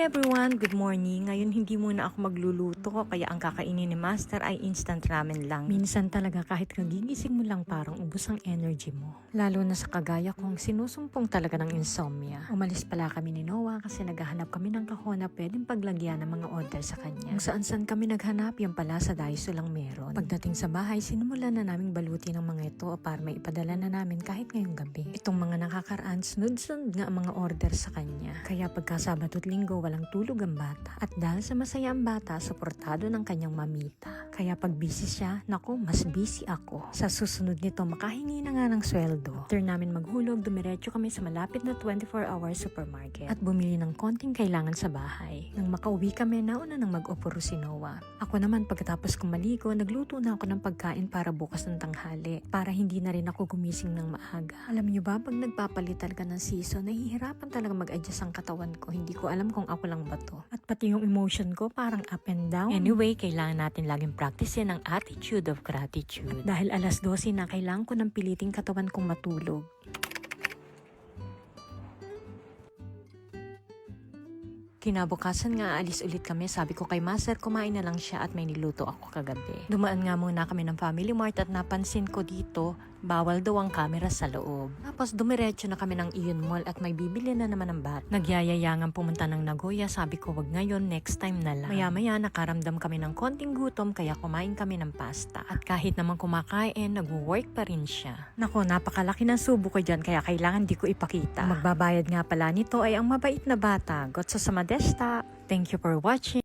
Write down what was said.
Hi everyone! Good morning! Ngayon hindi muna ako magluluto kaya ang kakainin ni Master ay instant ramen lang. Minsan talaga kahit kagigising mo lang parang ubos ang energy mo. Lalo na sa kagaya kong sinusumpong talaga ng insomnia. Umalis pala kami ni Noah kasi naghahanap kami ng kahon na pwedeng paglagyan ng mga order sa kanya. Kung saan kami naghanap, yan pala sa Daiso lang meron. Pagdating sa bahay, sinumulan na naming balutin ng mga ito para may ipadala na namin kahit ngayong gabi. Itong mga nakakaraan, sunod-sunod nga ang mga order sa kanya. Kaya pagka Sabado at Linggo, walang tulog ang bata. At dahil sa masaya ang bata, suportado ng kanyang mamita. Kaya pag busy siya, naku, mas busy ako. Sa susunod nito, makahingi na nga ng sweldo. After namin maghulog, dumiretso kami sa malapit na 24-hour supermarket at bumili ng konting kailangan sa bahay. Nang makauwi kami, nauna nang mag-oporo si Noah. Ako naman, pagkatapos kong maligo, nagluto na ako ng pagkain para bukas ng tanghali. Para hindi na rin ako gumising ng maaga. Alam niyo ba, pag nagpapalitan ka ng season, nahihirapan talaga mag-adjust ang katawan ko. Hindi ko alam kung ako lang ba to. At pati yung emotion ko parang up and down. Anyway, kailangan natin laging practicein ang attitude of gratitude. Dahil alas 12 na, kailangan ko ng piliting katawan kong matulog. Kinabukasan nga, alis ulit kami. Sabi ko kay Master, kumain na lang siya at may niluto ako kagabi. Dumaan nga muna kami ng Family Mart at napansin ko dito, bawal daw ang camera sa loob. Tapos dumiretso na kami ng Ion Mall at may bibili na naman ng bat. Nagyayayangan pumunta ng Nagoya, sabi ko wag ngayon, next time na lang. Maya-maya nakaramdam kami ng konting gutom kaya kumain kami ng pasta. At kahit naman kumakain, nag-work pa rin siya. Nako, napakalaki ng subo ko dyan kaya kailangan di ko ipakita. Ang magbabayad nga pala nito ay ang mabait na bata, Gotso sa Madesta. Thank you for watching.